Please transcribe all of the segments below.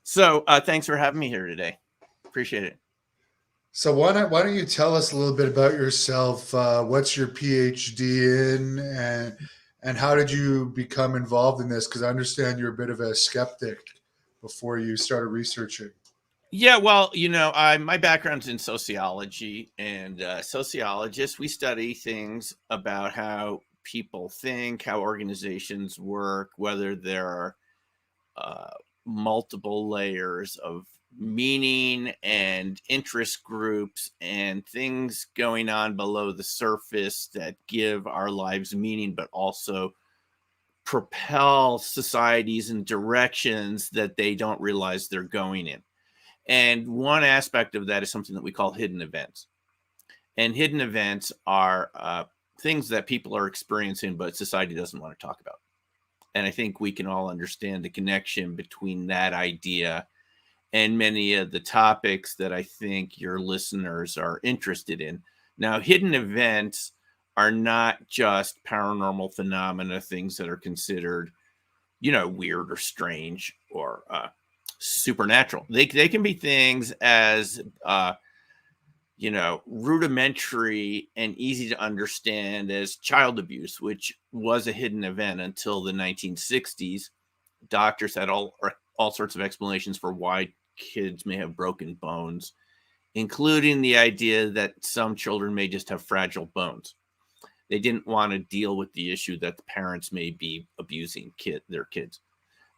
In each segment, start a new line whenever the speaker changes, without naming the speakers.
So thanks for having me here today. Appreciate it.
So why don't you tell us a little bit about yourself? What's your PhD in, and how did you become involved in this? Because I understand you're a bit of a skeptic before you started researching.
Yeah, well, my background's in sociology, and sociologists, we study things about how people think, how organizations work, whether there are uh, multiple layers of meaning and interest groups and things going on below the surface that give our lives meaning, but also propel societies in directions that they don't realize they're going in. And one aspect of that is something that we call hidden events. And hidden events are things that people are experiencing, but society doesn't want to talk about. And I think we can all understand the connection between that idea and many of the topics that I think your listeners are interested in. Now, hidden events are not just paranormal phenomena, things that are considered, weird or strange or supernatural. They can be things as rudimentary and easy to understand as child abuse, which was a hidden event until the 1960s. Doctors had all sorts of explanations for why kids may have broken bones, including the idea that some children may just have fragile bones. They didn't want to deal with the issue that the parents may be abusing their kids.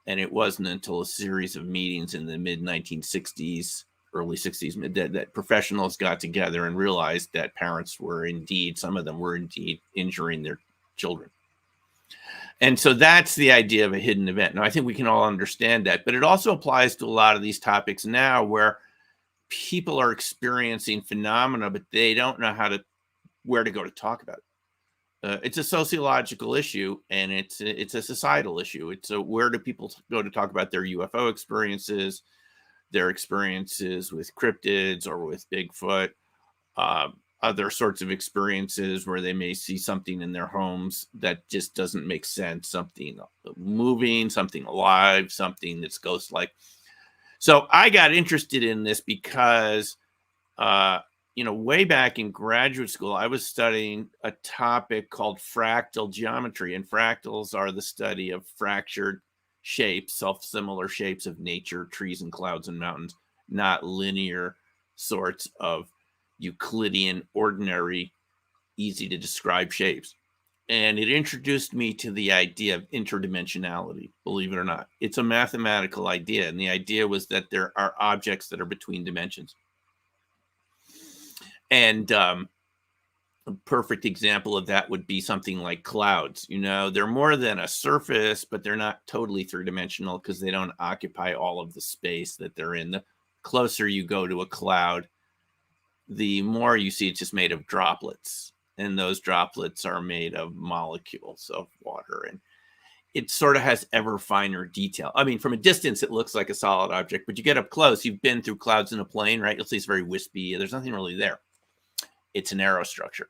And it wasn't until a series of meetings in the mid 1960s, early 60s, that professionals got together and realized that parents were indeed, some of them were indeed injuring their children. And so that's the idea of a hidden event. Now, I think we can all understand that, but it also applies to a lot of these topics now where people are experiencing phenomena, but they don't know where to go to talk about it. It's a sociological issue, and it's a societal issue. It's where do people go to talk about their UFO experiences, their experiences with cryptids or with Bigfoot, other sorts of experiences where they may see something in their homes that just doesn't make sense, something moving, something alive, something that's ghost-like. So I got interested in this because way back in graduate school, I was studying a topic called fractal geometry, and fractals are the study of fractured shapes, self-similar shapes of nature, trees and clouds and mountains, not linear sorts of Euclidean, ordinary, easy to describe shapes. And it introduced me to the idea of interdimensionality, believe it or not. It's a mathematical idea, and the idea was that there are objects that are between dimensions. And a perfect example of that would be something like clouds. They're more than a surface, but they're not totally three-dimensional because they don't occupy all of the space that they're in. The closer you go to a cloud, the more you see it's just made of droplets. And those droplets are made of molecules of water. And it sort of has ever finer detail. I mean, from a distance, it looks like a solid object, but you get up close, you've been through clouds in a plane, right? You'll see it's very wispy. There's nothing really there. It's an aerostructure.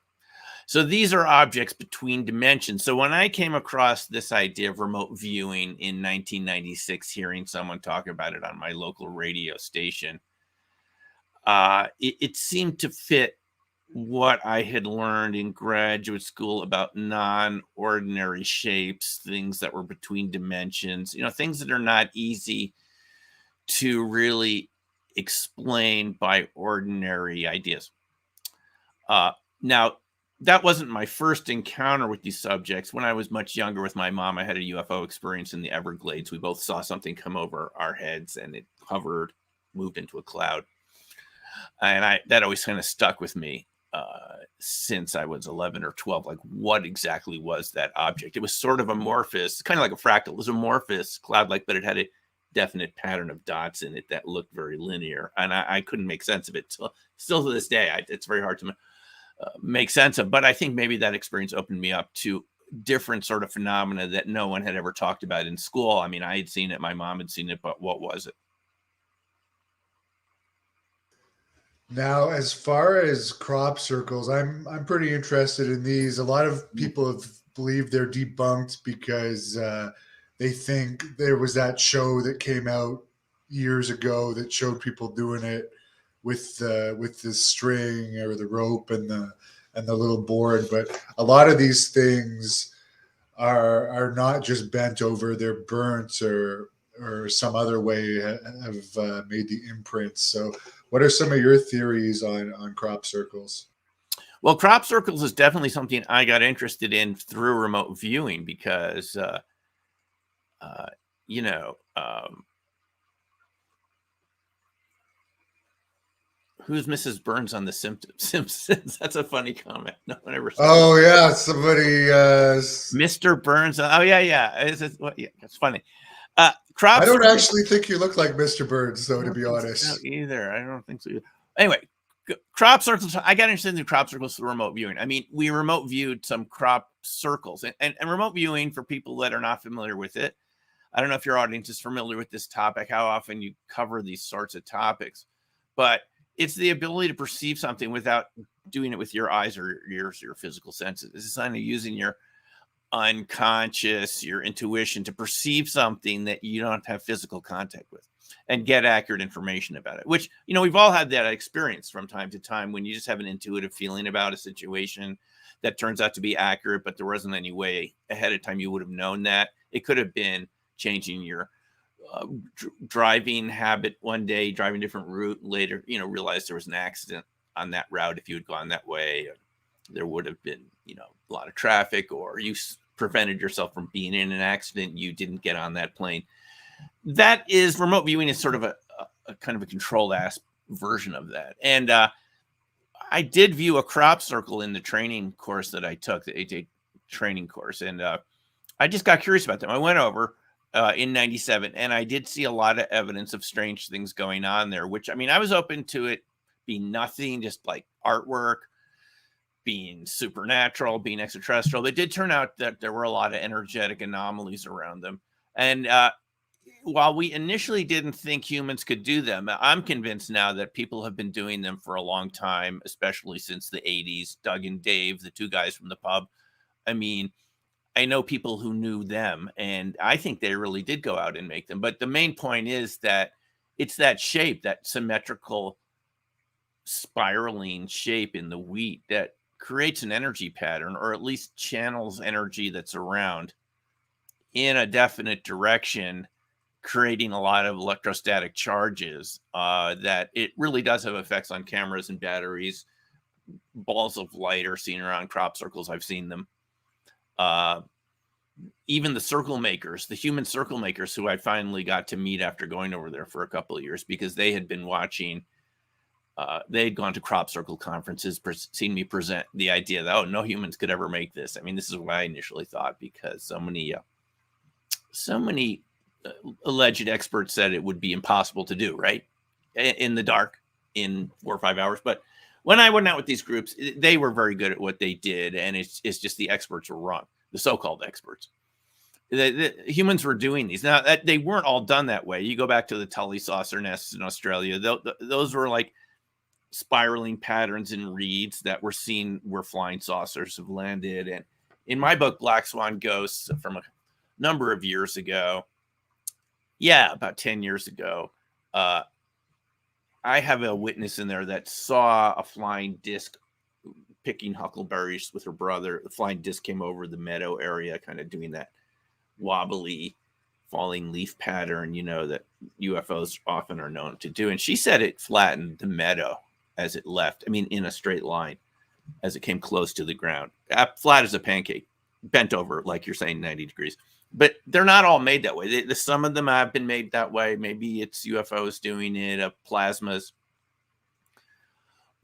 So these are objects between dimensions. So when I came across this idea of remote viewing in 1996, hearing someone talk about it on my local radio station, it seemed to fit what I had learned in graduate school about non-ordinary shapes, things that were between dimensions, things that are not easy to really explain by ordinary ideas. Now, that wasn't my first encounter with these subjects. When I was much younger with my mom, I had a UFO experience in the Everglades. We both saw something come over our heads, and it hovered, moved into a cloud. And that always kind of stuck with me since I was 11 or 12. Like, what exactly was that object? It was sort of amorphous, kind of like a fractal. It was amorphous, cloud-like, but it had a definite pattern of dots in it that looked very linear. And I couldn't make sense of it. Still to this day, it's very hard to make sense of. But I think maybe that experience opened me up to different sort of phenomena that no one had ever talked about in school. I mean, I had seen it, my mom had seen it, but what was it?
Now, as far as crop circles, I'm pretty interested in these. A lot of people have believed they're debunked because they think there was that show that came out. years ago that showed people doing it with the string or the rope and the little board. But a lot of these things are not just bent over; they're burnt or some other way have made the imprints. So, what are some of your theories on crop circles?
Well, crop circles is definitely something I got interested in through remote viewing because, uh, you know, who's Mrs. Burns on The Simpsons? That's a funny comment. No one ever saw
Oh yeah, somebody.
Mr. Burns. Oh yeah, yeah. Yeah, it's funny.
I
Crop
don't
circles.
actually think you look like Mr. Burns,
I
though, to
don't
be
think so
honest.
either. I don't think so either. Anyway, crop circles. I got interested in crop circles through remote viewing. I mean, we remote viewed some crop circles, and remote viewing, for people that are not familiar with it, I don't know if your audience is familiar with this topic, how often you cover these sorts of topics, but it's the ability to perceive something without doing it with your eyes or your ears, or your physical senses. This is kind of using your unconscious, your intuition to perceive something that you don't have physical contact with and get accurate information about it, which, we've all had that experience from time to time when you just have an intuitive feeling about a situation that turns out to be accurate, but there wasn't any way ahead of time you would have known that. It could have been changing your driving habit one day, driving a different route, later, realize there was an accident on that route. If you had gone that way, there would have been, a lot of traffic, or you prevented yourself from being in an accident. You didn't get on that plane. That is, remote viewing is sort of a kind of a controlled ass version of that. And I did view a crop circle in the training course that I took, the 8-day training course. And I just got curious about them. I went over in 97, and I did see a lot of evidence of strange things going on there, which, I mean, I was open to it being nothing, just like artwork, being supernatural, being extraterrestrial. It did turn out that there were a lot of energetic anomalies around them. And while we initially didn't think humans could do them, I'm convinced now that people have been doing them for a long time, especially since the 80s. Doug and Dave, the two guys from the pub. I mean, I know people who knew them, and I think they really did go out and make them. But the main point is that it's that shape, that symmetrical spiraling shape in the wheat, that creates an energy pattern, or at least channels energy that's around in a definite direction, creating a lot of electrostatic charges, that it really does have effects on cameras and batteries. Balls of light are seen around crop circles. I've seen them. Even the circle makers, the human circle makers, who I finally got to meet after going over there for a couple of years, because they had been watching, they had gone to crop circle conferences, seen me present the idea that, oh, no humans could ever make this. I mean, this is what I initially thought, because so many alleged experts said it would be impossible to do, right? In the dark, in 4 or 5 hours. But when I went out with these groups, they were very good at what they did. And it's just the experts were wrong, the so-called experts. The humans were doing these. Now, they weren't all done that way. You go back to the Tully saucer nests in Australia. Those were like spiraling patterns in reeds that were seen where flying saucers have landed. And in my book, Black Swan Ghosts, from a number of years ago, about 10 years ago, I have a witness in there that saw a flying disc picking huckleberries with her brother. The flying disc came over the meadow area, kind of doing that wobbly falling leaf pattern, that UFOs often are known to do. And she said it flattened the meadow as it left. I mean, in a straight line as it came close to the ground, flat as a pancake, bent over, like you're saying, 90 degrees. But they're not all made that way. Some of them have been made that way. Maybe it's UFOs doing it, plasmas,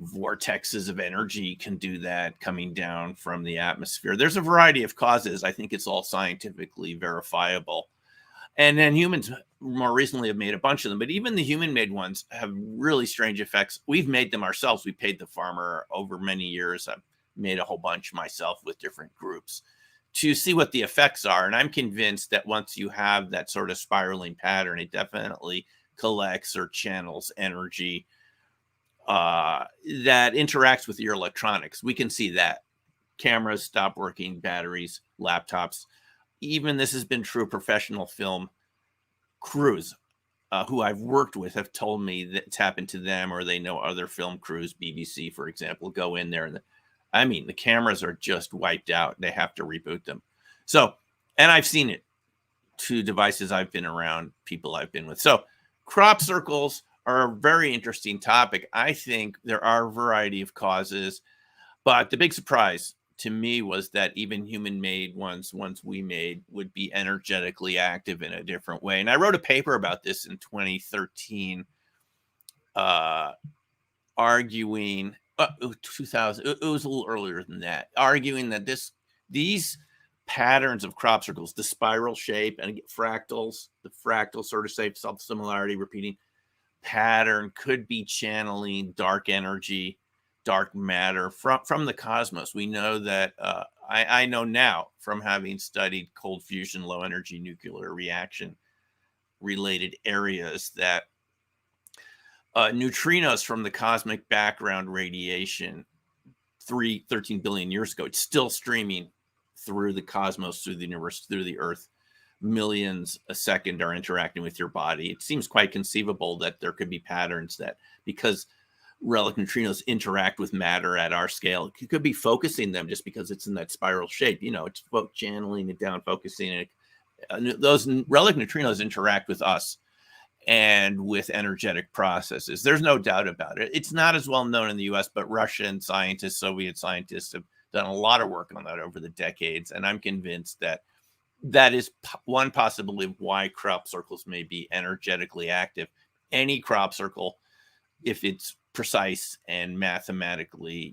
vortexes of energy can do that coming down from the atmosphere. There's a variety of causes. I think it's all scientifically verifiable. And then humans more recently have made a bunch of them, but even the human-made ones have really strange effects. We've made them ourselves. We paid the farmer over many years. I've made a whole bunch myself with different groups to see what the effects are. And I'm convinced that once you have that sort of spiraling pattern, it definitely collects or channels energy that interacts with your electronics. We can see that. Cameras stop working, batteries, laptops. Even this has been true of professional film crews. who I've worked with have told me that it's happened to them, or they know other film crews, BBC, for example, go in there and the cameras are just wiped out. They have to reboot them. So, and I've seen it to devices I've been around, people I've been with. So crop circles are a very interesting topic. I think there are a variety of causes, but the big surprise to me was that even human-made ones we made would be energetically active in a different way. And I wrote a paper about this in 2013, arguing 2000. It was a little earlier than that, arguing that these patterns of crop circles, the spiral shape and fractals, the fractal sort of shape, self-similarity, repeating pattern could be channeling dark energy, dark matter from the cosmos. We know that I know now from having studied cold fusion, low energy nuclear reaction related areas that neutrinos from the cosmic background radiation 13 billion years ago, it's still streaming through the cosmos, through the universe, through the earth. Millions a second are interacting with your body. It seems quite conceivable that there could be patterns that, because relic neutrinos interact with matter at our scale, you could be focusing them just because it's in that spiral shape. It's channeling it down, focusing it. Those relic neutrinos interact with us and with energetic processes. There's no doubt about it. It's not as well known in the US, but Russian scientists, Soviet scientists have done a lot of work on that over the decades. And I'm convinced that is one possibility of why crop circles may be energetically active. Any crop circle, if it's precise and mathematically,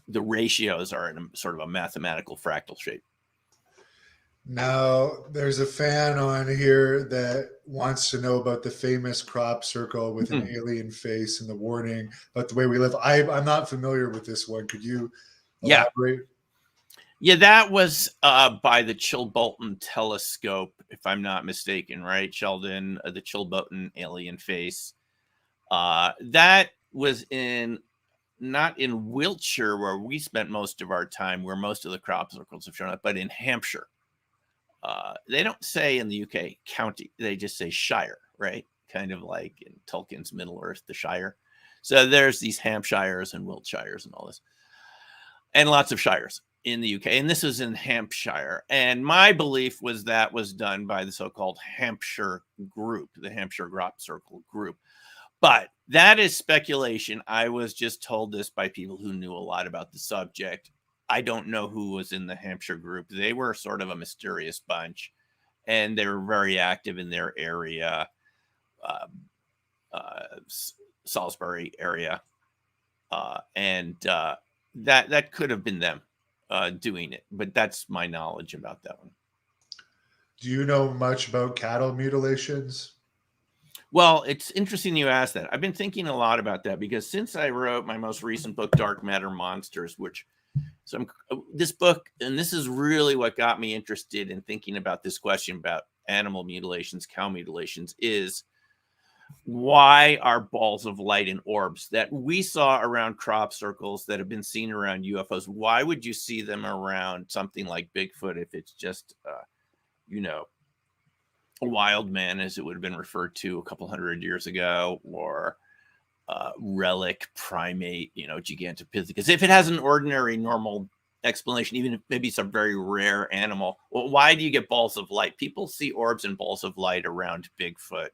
the ratios are in a sort of a mathematical fractal shape.
Now, there's a fan on here that wants to know about the famous crop circle with an alien face and the warning about the way we live. I'm not familiar with this one. Could you elaborate?
Yeah, that was by the Chilbolton telescope, if I'm not mistaken, right, Sheldon? The Chilbolton alien face. That was not in Wiltshire, where we spent most of our time, where most of the crop circles have shown up, but in Hampshire. They don't say in the UK county, they just say shire, right? Kind of like in Tolkien's Middle Earth, the Shire. So there's these Hampshires and Wiltshires and all this, and lots of shires in the UK. And this was in Hampshire. And my belief was that was done by the so-called Hampshire group, the Hampshire Crop Circle group. But that is speculation. I was just told this by people who knew a lot about the subject. I don't know who was in the Hampshire group. They were sort of a mysterious bunch, and they were very active in their area, Salisbury area. And that could have been them doing it, but that's my knowledge about that one.
Do you know much about cattle mutilations?
Well, it's interesting you asked that. I've been thinking a lot about that because since I wrote my most recent book, Dark Matter Monsters, this book, and this is really what got me interested in thinking about this question about animal mutilations, cow mutilations, is why are balls of light and orbs that we saw around crop circles that have been seen around UFOs, why would you see them around something like Bigfoot if it's just, a wild man, as it would have been referred to a couple hundred years ago, or relic primate, Gigantopithecus? If it has an ordinary, normal explanation, even if maybe it's a very rare animal, well, why do you get balls of light? People see orbs and balls of light around Bigfoot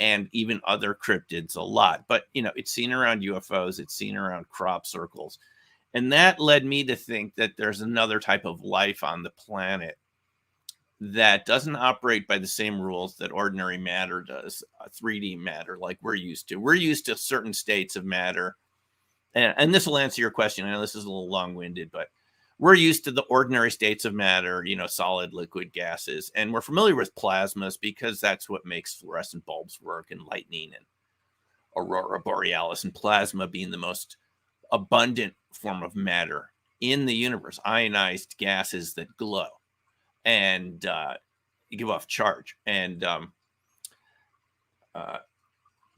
and even other cryptids a lot, but it's seen around UFOs, it's seen around crop circles. And that led me to think that there's another type of life on the planet that doesn't operate by the same rules that ordinary matter does, 3D matter, like we're used to. We're used to certain states of matter. And this will answer your question. I know this is a little long-winded, but we're used to the ordinary states of matter, solid, liquid, gases. And we're familiar with plasmas because that's what makes fluorescent bulbs work, and lightning and aurora borealis, and plasma being the most abundant form of matter in the universe, ionized gases that glow and give off charge. And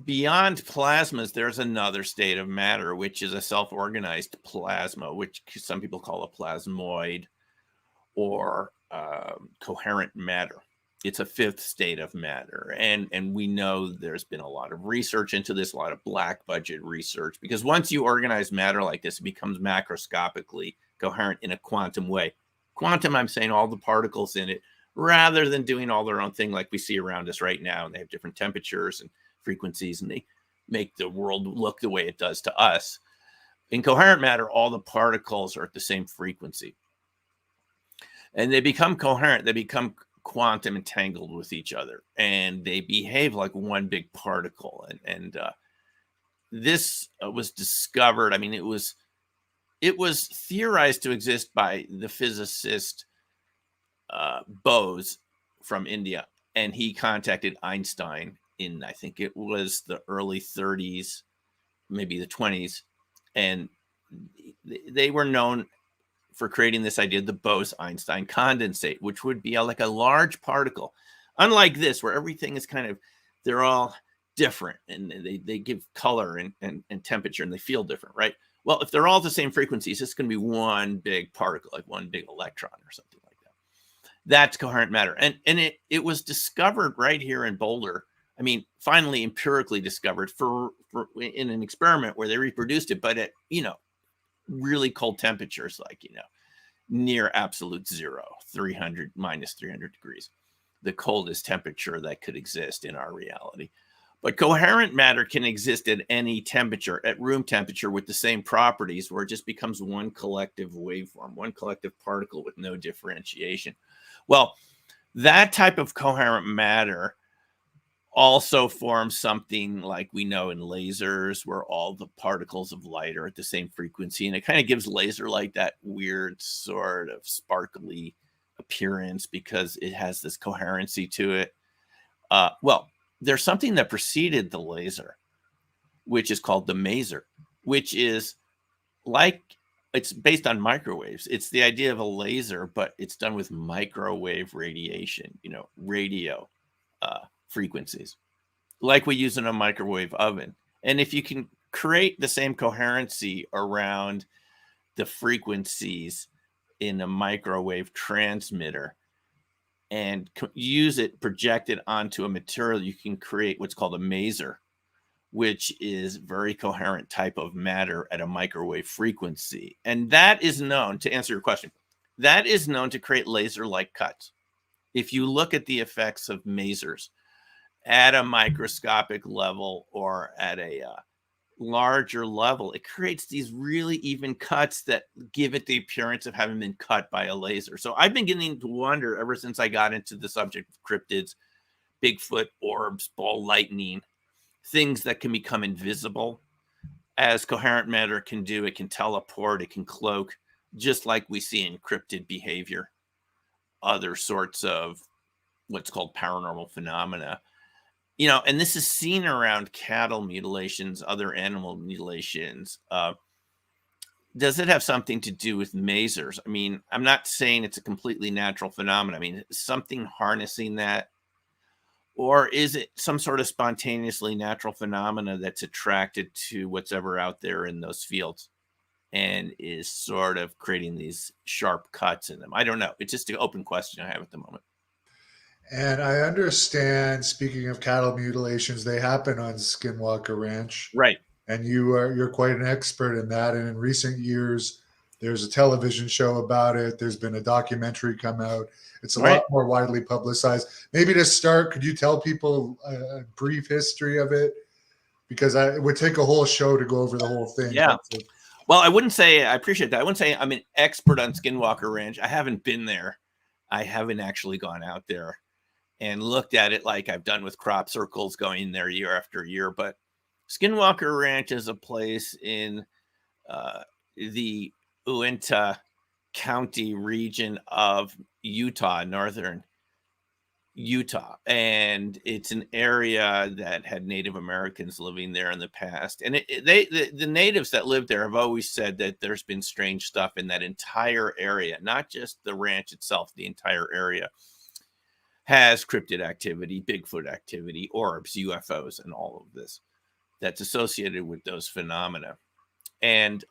beyond plasmas, there's another state of matter, which is a self-organized plasma, which some people call a plasmoid, or coherent matter. it's a fifth state of matter. And we know there's been a lot of research into this, a lot of black budget research, because once you organize matter like this, it becomes macroscopically coherent in a quantum way. Quantum, I'm saying all the particles in it, rather than doing all their own thing like we see around us right now. And they have different temperatures and frequencies, and they make the world look the way it does to us. In coherent matter, all the particles are at the same frequency. And they become coherent. They become quantum entangled with each other, and they behave like one big particle. And this was discovered. I mean, it was theorized to exist by the physicist Bose from India, and he contacted Einstein in, I think it was the early 30s, maybe the 20s, and they were known for creating this idea, the Bose-Einstein condensate, which would be like a large particle, unlike this, where everything is kind of, they're all different, and they give color and temperature, and they feel different, right? Well, if they're all the same frequencies, it's going to be one big particle, like one big electron or something like that. That's coherent matter. And it was discovered right here in Boulder. I mean, finally empirically discovered for in an experiment where they reproduced it, but at, really cold temperatures, like, near absolute zero, minus 300 degrees, the coldest temperature that could exist in our reality. But coherent matter can exist at any temperature, at room temperature, with the same properties, where it just becomes one collective waveform, one collective particle with no differentiation. Well, that type of coherent matter also forms something like we know in lasers, where all the particles of light are at the same frequency. And it kind of gives laser light that weird sort of sparkly appearance because it has this coherency to it. Well, there's something that preceded the laser, which is called the maser, which is like, it's based on microwaves. It's the idea of a laser, but it's done with microwave radiation, radio frequencies, like we use in a microwave oven. And if you can create the same coherency around the frequencies in a microwave transmitter and use it, project it onto a material, you can create what's called a maser, which is very coherent type of matter at a microwave frequency. And that is known, to answer your question, that is known to create laser-like cuts. If you look at the effects of masers at a microscopic level or at a larger level, it creates these really even cuts that give it the appearance of having been cut by a laser. So I've been getting to wonder ever since I got into the subject of cryptids, Bigfoot, orbs, ball lightning, things that can become invisible, as coherent matter can do. It can teleport, it can cloak, just like we see in cryptid behavior, other sorts of what's called paranormal phenomena. And this is seen around cattle mutilations, other animal mutilations. Does it have something to do with masers? I mean, I'm not saying it's a completely natural phenomenon. I mean, something harnessing that, or is it some sort of spontaneously natural phenomena that's attracted to what's ever out there in those fields and is sort of creating these sharp cuts in them? I don't know. It's just an open question I have at the moment.
And I understand, speaking of cattle mutilations, they happen on Skinwalker Ranch.
Right.
And you're quite an expert in that. And in recent years, there's a television show about it. There's been a documentary come out. It's a lot more widely publicized. Maybe to start, could you tell people a brief history of it? Because it would take a whole show to go over the whole thing.
Yeah. Well, I wouldn't say, I appreciate that. I wouldn't say I'm an expert on Skinwalker Ranch. I haven't been there. I haven't actually gone out there and looked at it like I've done with crop circles, going there year after year. But Skinwalker Ranch is a place in the Uinta County region of Utah, northern Utah. And it's an area that had Native Americans living there in the past. And the natives that live there have always said that there's been strange stuff in that entire area, not just the ranch itself, the entire area has cryptid activity, Bigfoot activity, orbs, UFOs, and all of this that's associated with those phenomena. And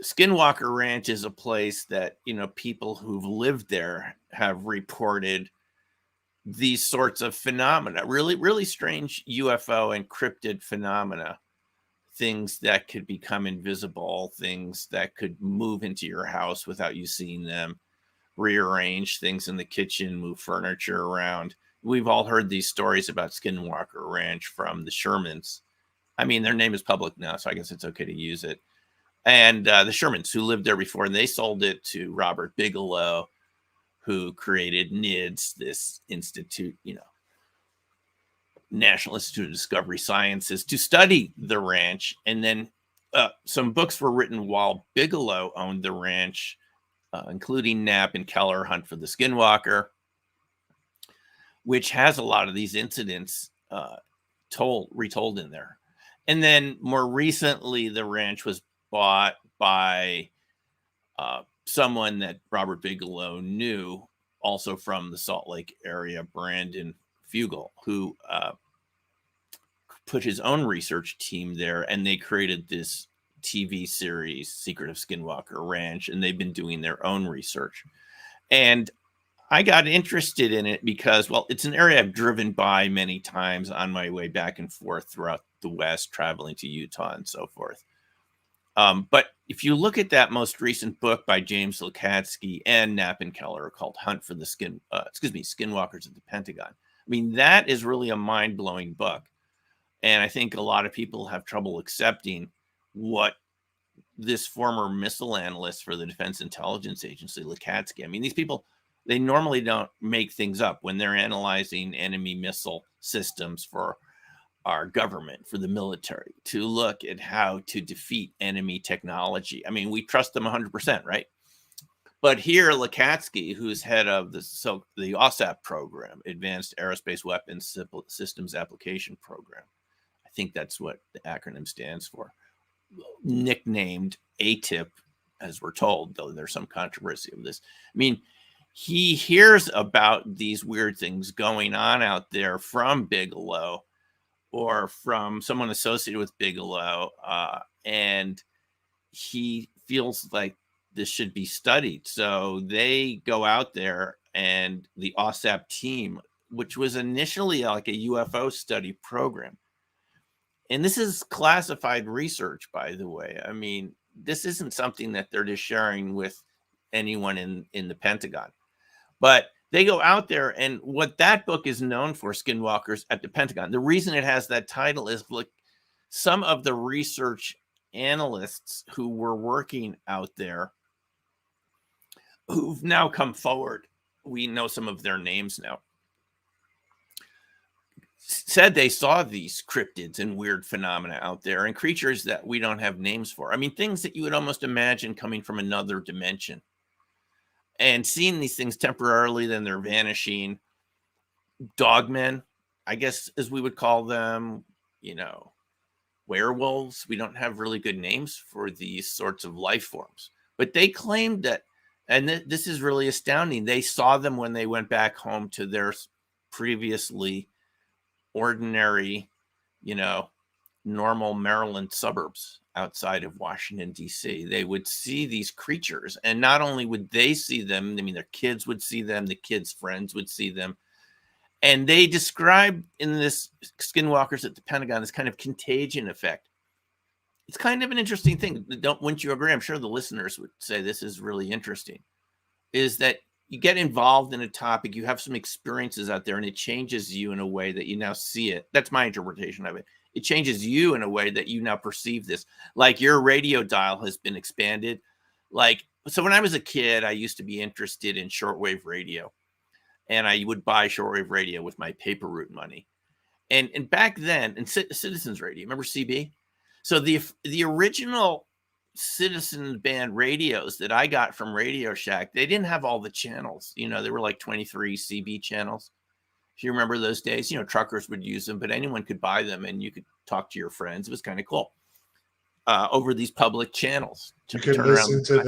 Skinwalker Ranch is a place that, people who've lived there have reported these sorts of phenomena, really, really strange UFO and cryptid phenomena, things that could become invisible, things that could move into your house without you seeing them, rearrange things in the kitchen, move furniture around. We've all heard these stories about Skinwalker Ranch from the Shermans. I mean, their name is public now, so I guess it's okay to use it. And the Shermans, who lived there before, and they sold it to Robert Bigelow, who created NIDS, this institute, National Institute of Discovery Sciences, to study the ranch. And then some books were written while Bigelow owned the ranch, including Knapp and Keller Hunt for the Skinwalker, which has a lot of these incidents retold in there. And then more recently, the ranch was bought by someone that Robert Bigelow knew, also from the Salt Lake area, Brandon Fugel, who put his own research team there, and they created this TV series, Secret of Skinwalker Ranch, and they've been doing their own research. And I got interested in it because, well, it's an area I've driven by many times on my way back and forth throughout the West, traveling to Utah and so forth. But if you look at that most recent book by James Lukatsky and Knapp and Keller called Hunt for the Skinwalkers at the Pentagon, I mean, that is really a mind-blowing book. And I think a lot of people have trouble accepting what this former missile analyst for the Defense Intelligence Agency, Lukatsky, I mean, these people, they normally don't make things up when they're analyzing enemy missile systems for our government, for the military, to look at how to defeat enemy technology. I mean, we trust them 100%, right? But here, Lukatsky, who's head of the OSAP program, Advanced Aerospace Weapons Systems Application Program, I think that's what the acronym stands for, nicknamed ATIP, as we're told, though there's some controversy of this. I mean, he hears about these weird things going on out there from Bigelow or from someone associated with Bigelow, and he feels like this should be studied. So they go out there, and the OSAP team, which was initially like a UFO study program, and this is classified research, by the way. I mean, this isn't something that they're just sharing with anyone in the Pentagon. But they go out there, and what that book is known for, Skinwalkers at the Pentagon, the reason it has that title is like some of the research analysts who were working out there who've now come forward, we know some of their names now, said they saw these cryptids and weird phenomena out there and creatures that we don't have names for. I mean, things that you would almost imagine coming from another dimension, and seeing these things temporarily, then they're vanishing. Dogmen, I guess, as we would call them, werewolves. We don't have really good names for these sorts of life forms, but they claimed that, and this is really astounding, they saw them when they went back home to their previously ordinary, normal Maryland suburbs outside of Washington, D.C. They would see these creatures, and not only would they see them, I mean, their kids would see them, the kids' friends would see them. And they describe in this Skinwalkers at the Pentagon this kind of contagion effect. It's kind of an interesting thing. Wouldn't you agree? I'm sure the listeners would say this is really interesting, is that you get involved in a topic, you have some experiences out there, and it changes you in a way that you now see it. That's my interpretation of it. It changes you in a way that you now perceive this. Like your radio dial has been expanded. So when I was a kid, I used to be interested in shortwave radio, and I would buy shortwave radio with my paper route money. And back then, and Citizens Radio, remember CB? So the original Citizen band radios that I got from Radio Shack, they didn't have all the channels. They were like 23 CB channels. If you remember those days, truckers would use them, but anyone could buy them, and you could talk to your friends. It was kind of cool. Over these public channels.
You could listen to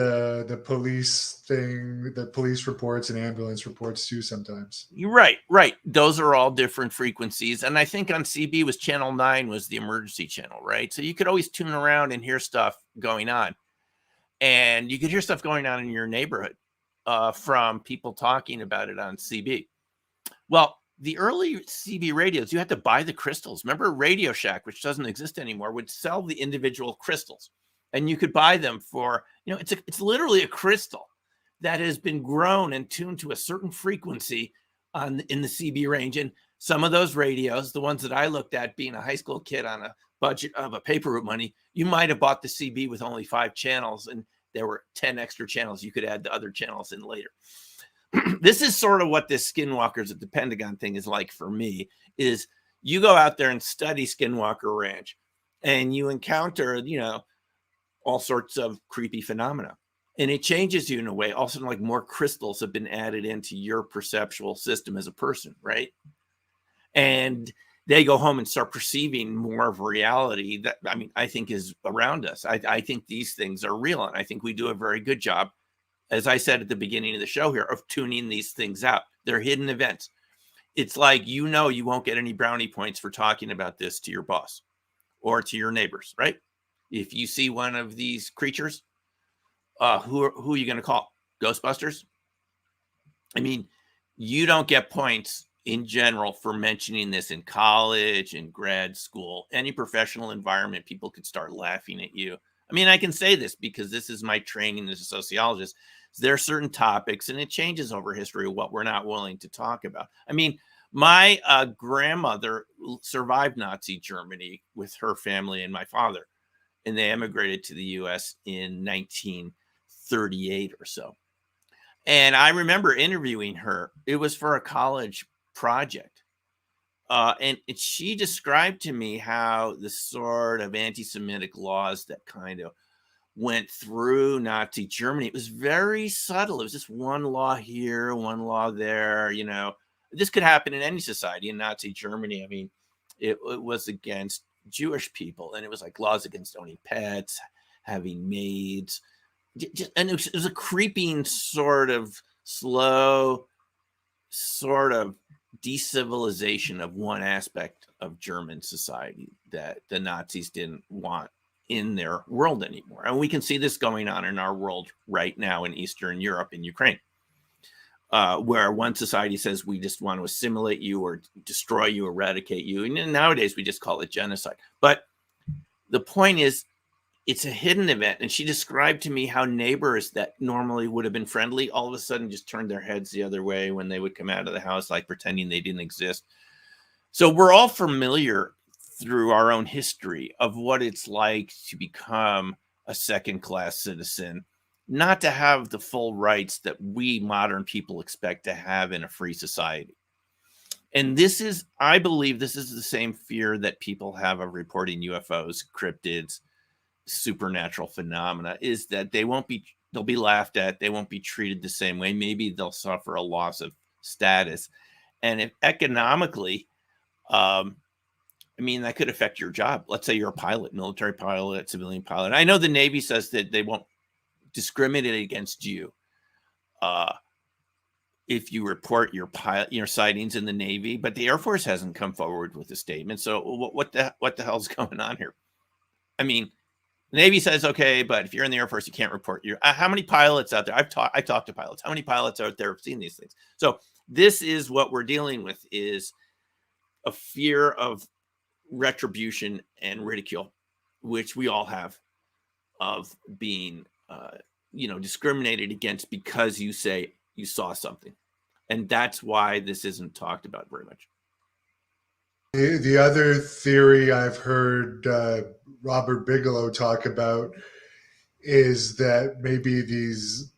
the police thing, the police reports and ambulance reports too sometimes.
You're right. Those are all different frequencies. And I think on CB was channel 9 was the emergency channel, right? So you could always tune around and hear stuff going on. And you could hear stuff going on in your neighborhood from people talking about it on CB. Well, the early CB radios, you had to buy the crystals. Remember Radio Shack, which doesn't exist anymore, would sell the individual crystals, and you could buy them for, it's literally a crystal that has been grown and tuned to a certain frequency in the CB range. And some of those radios, the ones that I looked at being a high school kid on a budget of a paper route money, you might have bought the CB with only 5 channels, and there were 10 extra channels. You could add the other channels in later. This is sort of what this Skinwalkers at the Pentagon thing is like for me, is you go out there and study Skinwalker Ranch and you encounter, all sorts of creepy phenomena. And it changes you in a way. All of a sudden, like more crystals have been added into your perceptual system as a person, right? And they go home and start perceiving more of reality that, I think is around us. I think these things are real. And I think we do a very good job, as I said at the beginning of the show here, of tuning these things out. They're hidden events. It's like, you won't get any brownie points for talking about this to your boss or to your neighbors, right? If you see one of these creatures, who are you going to call? Ghostbusters? You don't get points in general for mentioning this in college, in grad school, any professional environment. People could start laughing at you. I can say this because this is my training as a sociologist. There are certain topics, and it changes over history, what we're not willing to talk about. My grandmother survived Nazi Germany with her family and my father, and they emigrated to the U.S. in 1938 or so. And I remember interviewing her. It was for a college project. And she described to me how the sort of anti-Semitic laws that kind of went through Nazi Germany, it was very subtle. It was just one law here, one law there. This could happen in any society. In Nazi Germany, it was against Jewish people, and it was like laws against owning pets, having maids. And it was a creeping sort of slow sort of decivilization of one aspect of German society that the Nazis didn't want in their world anymore. And we can see this going on in our world right now in Eastern Europe, in Ukraine, where one society says we just want to assimilate you or destroy you, eradicate you. And nowadays we just call it genocide. But the point is, it's a hidden event. And she described to me how neighbors that normally would have been friendly all of a sudden just turned their heads the other way when they would come out of the house, like pretending they didn't exist. So we're all familiar through our own history of what it's like to become a second-class citizen, not to have the full rights that we modern people expect to have in a free society. And I believe this is the same fear that people have of reporting UFOs, cryptids, supernatural phenomena, is that they'll be laughed at. They won't be treated the same way. Maybe they'll suffer a loss of status. And if economically, that could affect your job. Let's say you're a pilot, military pilot, civilian pilot. I know the Navy says that they won't discriminate against you if you report your sightings in the Navy, but the Air Force hasn't come forward with a statement. So what the hell's going on here? The Navy says, okay, but if you're in the Air Force, you can't report how many pilots out there? I talked to pilots. How many pilots out there have seen these things? So this is what we're dealing with, is a fear of retribution and ridicule, which we all have, of being, discriminated against because you say you saw something. And that's why this isn't talked about very much.
The other theory I've heard Robert Bigelow talk about is that maybe these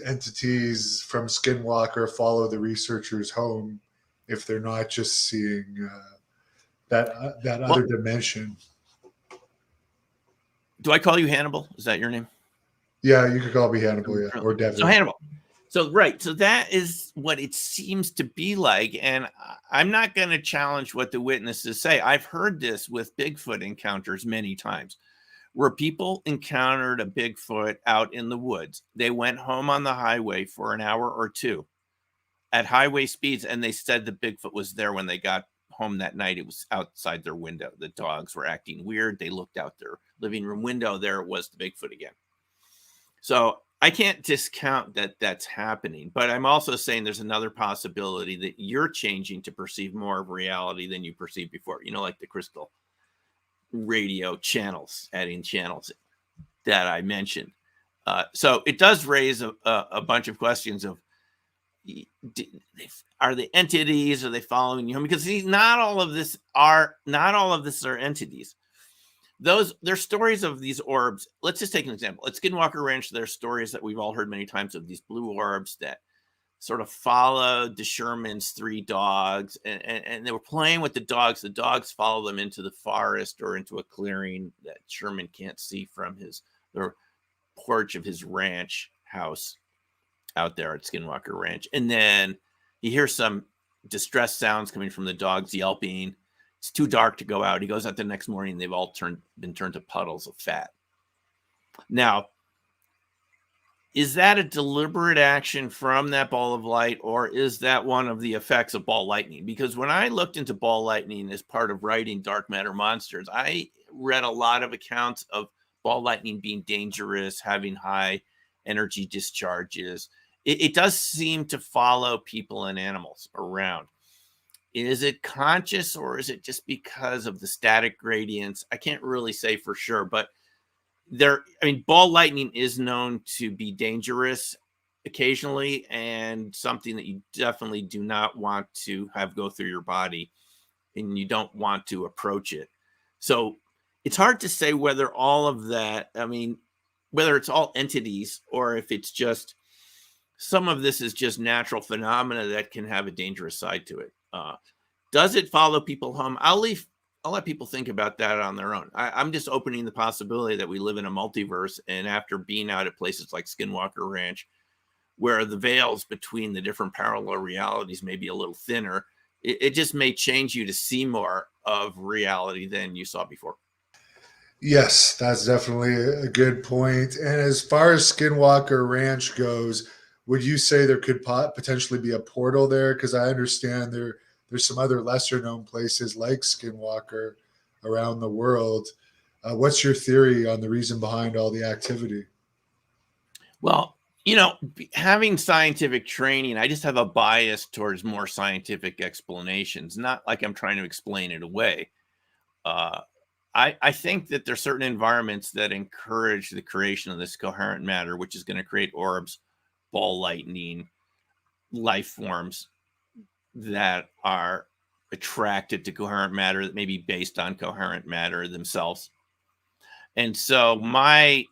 entities from Skinwalker follow the researchers home if they're not just seeing that other dimension.
Do I call you Hannibal? Is that your name?
Yeah, you could call me Hannibal, yeah, or Devin.
So Hannibal. So, right. So that is what it seems to be like. And I'm not going to challenge what the witnesses say. I've heard this with Bigfoot encounters many times, where people encountered a Bigfoot out in the woods. They went home on the highway for an hour or two at highway speeds, and they said the Bigfoot was there when they got home that night. It was outside their window. The dogs were acting weird. They looked out their living room window. There it was, the Bigfoot again. So I can't discount that that's happening, but I'm also saying there's another possibility that you're changing to perceive more of reality than you perceived before. You know, like the crystal radio channels, adding channels that I mentioned. So it does raise a bunch of questions of, are they entities? Are they following you? Because not all of this are entities. There's stories of these orbs. Let's just take an example. At Skinwalker Ranch, there's stories that we've all heard many times of these blue orbs that sort of followed the Sherman's 3 dogs, and they were playing with the dogs. The dogs follow them into the forest or into a clearing that Sherman can't see from the porch of his ranch house out there at Skinwalker Ranch. And then you hear some distress sounds coming from the dogs yelping. It's too dark to go out. He goes out the next morning. They've all been turned to puddles of fat. Now, is that a deliberate action from that ball of light, or is that one of the effects of ball lightning? Because when I looked into ball lightning as part of writing Dark Matter Monsters, I read a lot of accounts of ball lightning being dangerous, having high energy discharges. It does seem to follow people and animals around. Is it conscious, or is it just because of the static gradients? I can't really say for sure, but ball lightning is known to be dangerous occasionally, and something that you definitely do not want to have go through your body, and you don't want to approach it. So it's hard to say whether all of that, whether it's all entities or if it's just some of this is just natural phenomena that can have a dangerous side to it. Does it follow people home? I'll let people think about that on their own. I'm just opening the possibility that we live in a multiverse, and after being out at places like Skinwalker Ranch, where the veils between the different parallel realities may be a little thinner, it just may change you to see more of reality than you saw before.
Yes, that's definitely a good point. And as far as Skinwalker Ranch goes, would you say there could potentially be a portal there? Because I understand there's some other lesser known places like Skinwalker around the world. What's your theory on the reason behind all the activity?
Well, having scientific training, I just have a bias towards more scientific explanations, not like I'm trying to explain it away. I think that there's certain environments that encourage the creation of this coherent matter, which is going to create orbs, ball lightning, life forms that are attracted to coherent matter that may be based on coherent matter themselves. And so I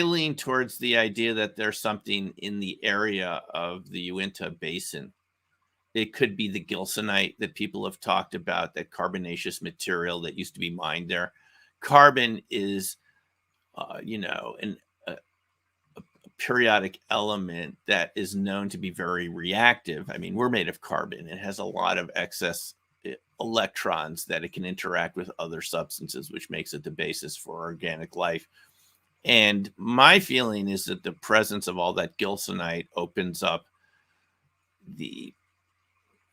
lean towards the idea that there's something in the area of the Uinta Basin. It could be the gilsonite that people have talked about, that carbonaceous material that used to be mined there. Carbon is, a periodic element that is known to be very reactive. We're made of carbon. It has a lot of excess electrons that it can interact with other substances, which makes it the basis for organic life. And my feeling is that the presence of all that gilsonite opens up the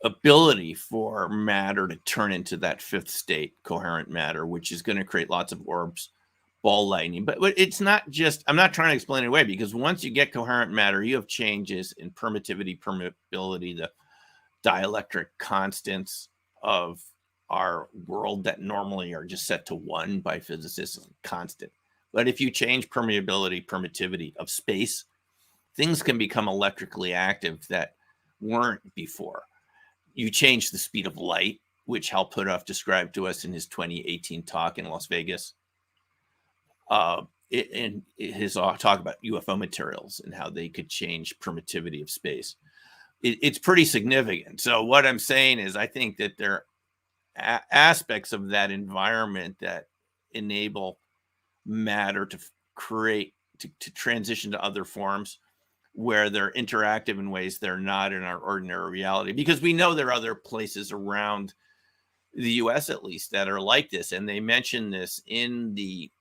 ability for matter to turn into that fifth state, coherent matter, which is going to create lots of orbs, ball lightning. But it's not just, I'm not trying to explain it away, because once you get coherent matter, you have changes in permittivity, permeability, the dielectric constants of our world that normally are just set to 1 by physicists, constant. But if you change permeability, permittivity of space, things can become electrically active that weren't before. You change the speed of light, which Hal Puthoff described to us in his 2018 talk in Las Vegas. In his talk about UFO materials and how they could change permittivity of space. It's pretty significant. So what I'm saying is, I think that there are aspects of that environment that enable matter to create, to transition to other forms where they're interactive in ways they're not in our ordinary reality. Because we know there are other places around the US, at least, that are like this. And they mention this in the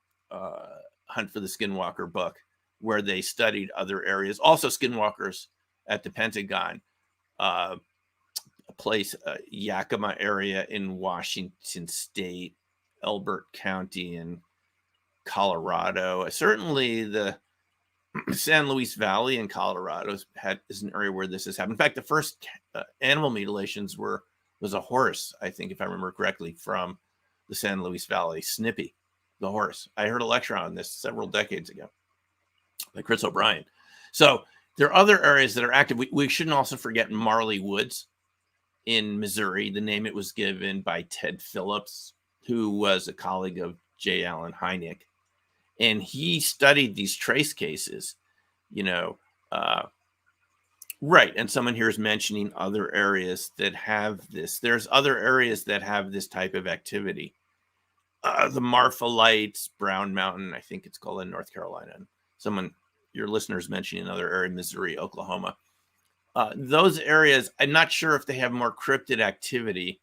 Hunt for the Skinwalker book, where they studied other areas. Also skinwalkers at the Pentagon, a place, Yakima area in Washington State, Elbert County in Colorado. Certainly the San Luis Valley in Colorado is an area where this has happened. In fact, the first animal mutilations was a horse, I think, if I remember correctly, from the San Luis Valley. Snippy, the horse. I heard a lecture on this several decades ago by Chris O'Brien. So there are other areas that are active. We shouldn't also forget Marley Woods in Missouri. The name it was given by Ted Phillips, who was a colleague of J. Allen Hynek. And he studied these trace cases, right. And someone here is mentioning other areas that have this. There's other areas that have this type of activity. The Marfa Lights, Brown Mountain, I think it's called in North Carolina. And your listeners mentioning another area, Missouri, Oklahoma. Those areas, I'm not sure if they have more cryptid activity,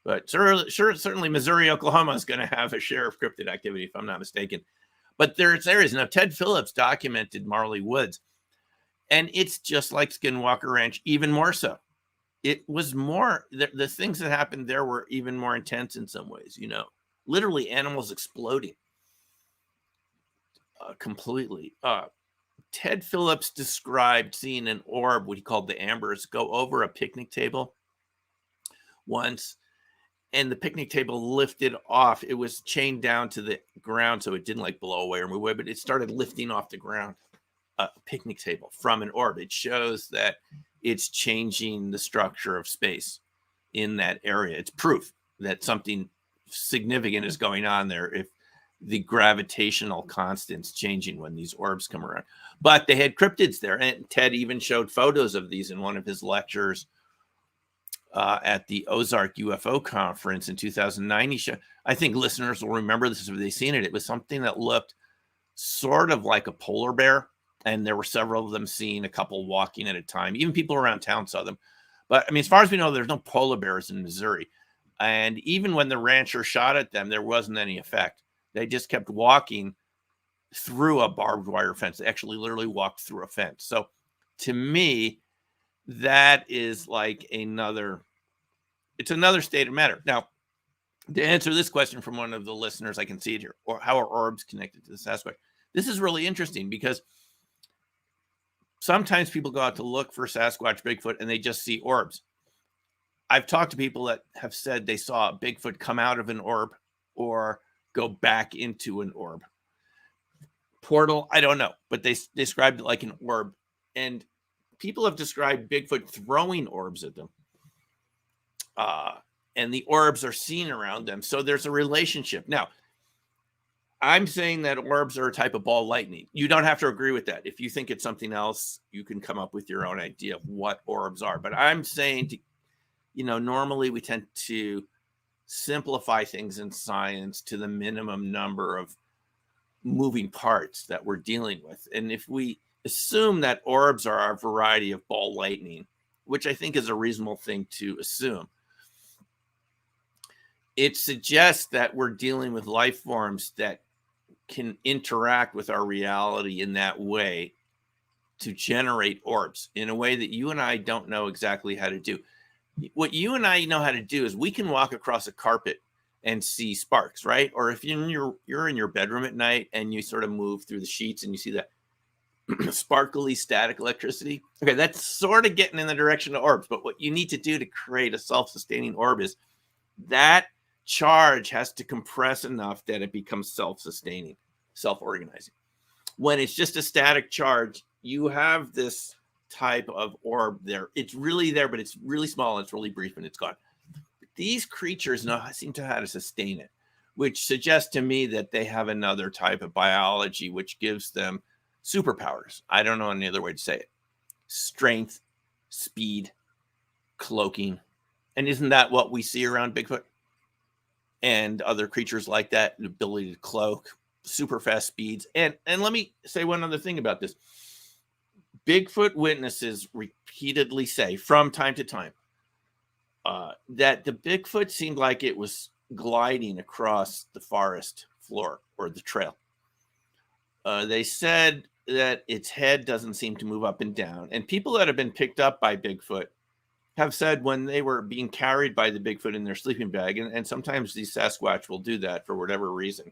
but certainly Missouri, Oklahoma is going to have a share of cryptid activity, if I'm not mistaken. But there's areas. Now, Ted Phillips documented Marley Woods, and it's just like Skinwalker Ranch, even more so. It was more, the things that happened there were even more intense in some ways, literally animals exploding completely. Ted Phillips described seeing an orb, what he called the ambers, go over a picnic table once. And the picnic table lifted off. It was chained down to the ground, so it didn't blow away or move away, but it started lifting off the ground, a picnic table from an orb. It shows that it's changing the structure of space in that area. It's proof that something significant is going on there if the gravitational constant's changing when these orbs come around. But they had cryptids there, and Ted even showed photos of these in one of his lectures at the Ozark UFO conference in 2009. I think listeners will remember this if they've seen it. It was something that looked sort of like a polar bear, and there were several of them seen, a couple walking at a time. Even people around town saw them. But, I mean, as far as we know, there's no polar bears in Missouri. And even when the rancher shot at them, there wasn't any effect. They just kept walking through a barbed wire fence. They actually literally walked through a fence. So, to me, that is like it's another state of matter. Now, to answer this question from one of the listeners, I can see it here, or how are orbs connected to the Sasquatch? This is really interesting because sometimes people go out to look for Sasquatch, Bigfoot, and they just see orbs. I've talked to people that have said they saw a Bigfoot come out of an orb or go back into an orb. Portal, I don't know, but they described it like an orb. And people have described Bigfoot throwing orbs at them. And the orbs are seen around them. So there's a relationship. Now, I'm saying that orbs are a type of ball lightning. You don't have to agree with that. If you think it's something else, you can come up with your own idea of what orbs are. But I'm saying, normally we tend to simplify things in science to the minimum number of moving parts that we're dealing with. And if we assume that orbs are a variety of ball lightning, which I think is a reasonable thing to assume, it suggests that we're dealing with life forms that can interact with our reality in that way to generate orbs in a way that you and I don't know exactly how to do. What you and I know how to do is we can walk across a carpet and see sparks, right? Or if you're in your bedroom at night and you sort of move through the sheets and you see that sparkly static electricity. Okay, that's sort of getting in the direction of orbs. But what you need to do to create a self-sustaining orb is that charge has to compress enough that it becomes self-sustaining, self-organizing. When it's just a static charge, you have this type of orb there. It's really there, but it's really small, and it's really brief, and it's gone. These creatures seem to know how to sustain it, which suggests to me that they have another type of biology which gives them superpowers. I don't know any other way to say it. Strength, speed, cloaking. And isn't that what we see around Bigfoot and other creatures like that? The ability to cloak, super fast speeds. And let me say one other thing about this. Bigfoot witnesses repeatedly say from time to time that the Bigfoot seemed like it was gliding across the forest floor or the trail. They said that its head doesn't seem to move up and down. And people that have been picked up by Bigfoot have said when they were being carried by the Bigfoot in their sleeping bag, and sometimes these Sasquatch will do that for whatever reason,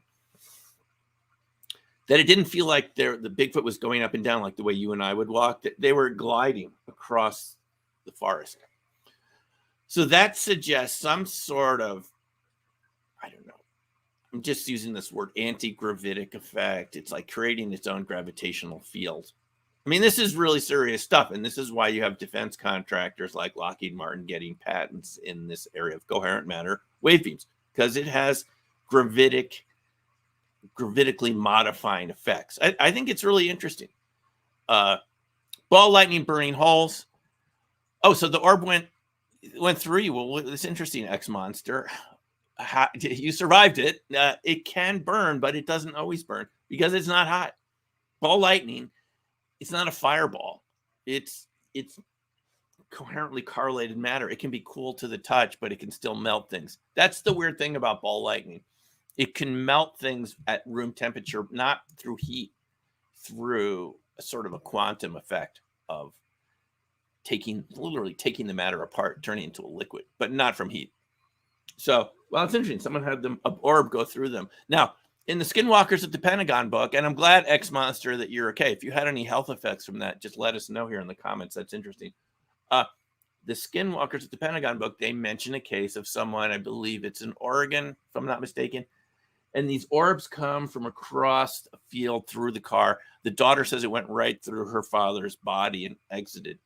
that it didn't feel like the Bigfoot was going up and down like the way you and I would walk, that they were gliding across the forest. So that suggests some sort of, I don't know, I'm just using this word, anti-gravitic effect. It's like creating its own gravitational field. I mean, this is really serious stuff. And this is why you have defense contractors like Lockheed Martin getting patents in this area of coherent matter wave beams, because it has gravitically modifying effects. I think it's really interesting. Ball lightning burning holes. Oh, so the orb went through you. Well, it's interesting, X Monster. You survived it. It can burn, but it doesn't always burn because it's not hot. Ball lightning, it's not a fireball. It's coherently correlated matter. It can be cool to the touch, but it can still melt things. That's the weird thing about ball lightning. It can melt things at room temperature, not through heat, through a sort of a quantum effect of literally taking the matter apart, turning it into a liquid, but not from heat. So, well, it's interesting. Someone had an orb go through them. Now, in the Skinwalkers at the Pentagon book, and I'm glad, X Monster, that you're okay. If you had any health effects from that, just let us know here in the comments. That's interesting. The Skinwalkers at the Pentagon book, they mention a case of someone, I believe it's in Oregon, if I'm not mistaken, and these orbs come from across a field through the car. The daughter says it went right through her father's body and exited.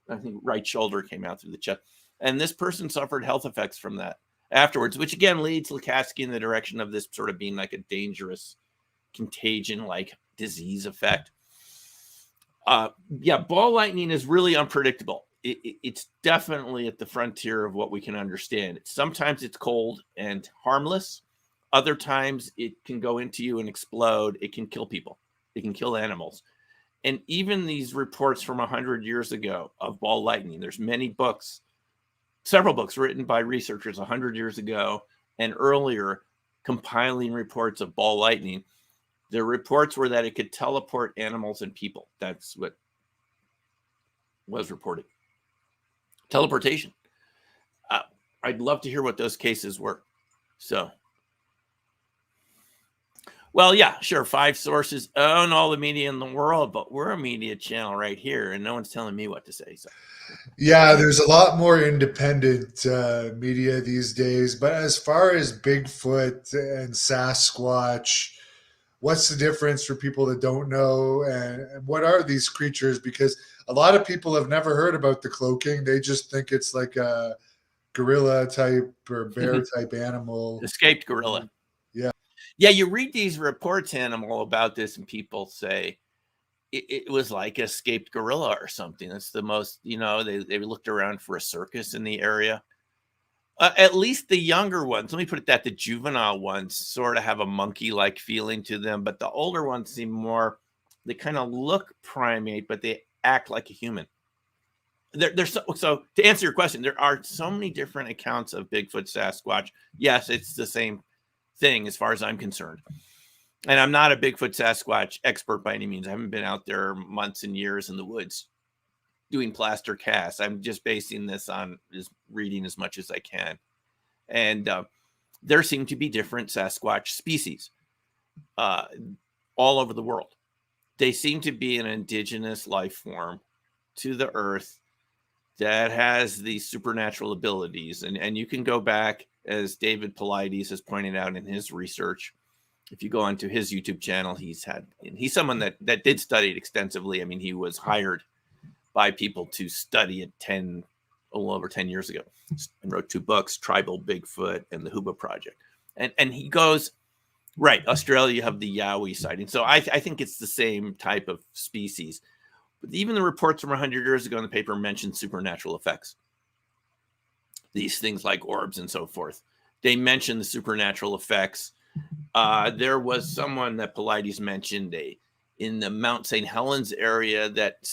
I think right shoulder came out through the chest. And this person suffered health effects from that afterwards, which again leads Lukatsky in the direction of this sort of being like a dangerous contagion-like disease effect. Yeah, ball lightning is really unpredictable. It's definitely at the frontier of what we can understand. Sometimes it's cold and harmless. Other times it can go into you and explode. It can kill people. It can kill animals. And even these reports from 100 years ago of ball lightning, there's many books, several books written by researchers 100 years ago and earlier compiling reports of ball lightning. The reports were that it could teleport animals and people. That's what was reported. Teleportation. I'd love to hear what those cases were. So, well, yeah, sure. 5 sources own all the media in the world, but we're a media channel right here, and no one's telling me what to say. So,
Yeah, there's a lot more independent media these days. But as far as Bigfoot and Sasquatch, what's the difference for people that don't know? And what are these creatures? Because a lot of people have never heard about the cloaking. They just think it's like a gorilla type or bear type animal.
Escaped gorilla.
Yeah.
Yeah, you read these reports, Animal, about this, and people say it was like escaped gorilla or something. That's the most, they looked around for a circus in the area. At least the younger ones, let me put it that, the juvenile ones sort of have a monkey-like feeling to them, but the older ones seem more, they kind of look primate, but they act like a human. So to answer your question, there are so many different accounts of Bigfoot, Sasquatch. Yes, it's the same thing as far as I'm concerned. And I'm not a Bigfoot, Sasquatch expert by any means. I haven't been out there months and years in the woods doing plaster casts. I'm just basing this on just reading as much as I can. And there seem to be different Sasquatch species all over the world. They seem to be an indigenous life form to the earth that has these supernatural abilities. And you can go back, as David Paulides has pointed out in his research. If you go onto his YouTube channel, he's someone that did study it extensively. I mean, he was hired by people to study it a little over 10 years ago, and wrote 2 books, Tribal Bigfoot and the Huba Project. And he goes, right, Australia, you have the Yowie sighting. So I think it's the same type of species. But even the reports from 100 years ago in the paper mentioned supernatural effects. These things like orbs and so forth. They mention the supernatural effects. There was someone that Paulides mentioned in the Mount St. Helens area that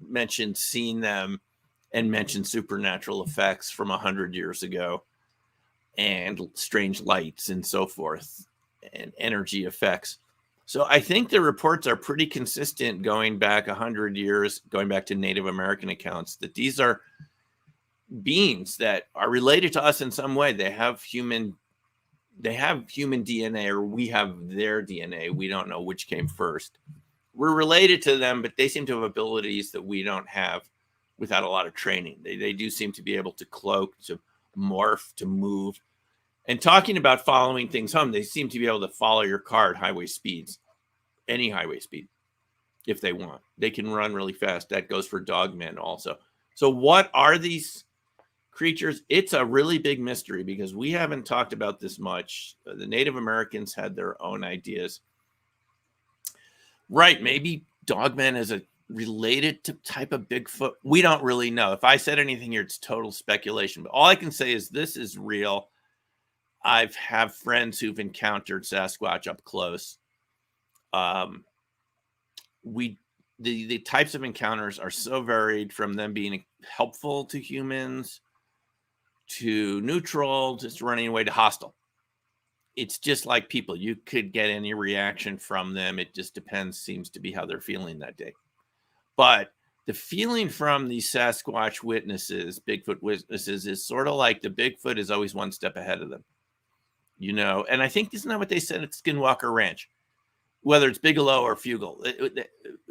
mentioned seeing them and mentioned supernatural effects from 100 years ago and strange lights and so forth and energy effects. So I think the reports are pretty consistent going back 100 years, going back to Native American accounts, that these are beings that are related to us in some way. They have human they have human DNA, or we have their DNA. We don't know which came first. We're related to them, but they seem to have abilities that we don't have without a lot of training. They do seem to be able to cloak, to morph, to move. And talking about following things home, they seem to be able to follow your car at highway speeds, any highway speed, if they want. They can run really fast. That goes for dogmen also. So what are these creatures? It's a really big mystery because we haven't talked about this much. The Native Americans had their own ideas. Right, maybe dogman is a related to type of Bigfoot. We don't really know. If I said anything here, it's total speculation. But all I can say is this is real. I've have friends who've encountered Sasquatch up close. The types of encounters are so varied, from them being helpful to humans to neutral, just running away, to hostile. It's just like people. You could get any reaction from them. It just depends, seems to be how they're feeling that day. But the feeling from these Sasquatch witnesses, Bigfoot witnesses, is sort of like the Bigfoot is always one step ahead of them. You know, and I think isn't that what they said at Skinwalker Ranch? Whether it's Bigelow or Fugel,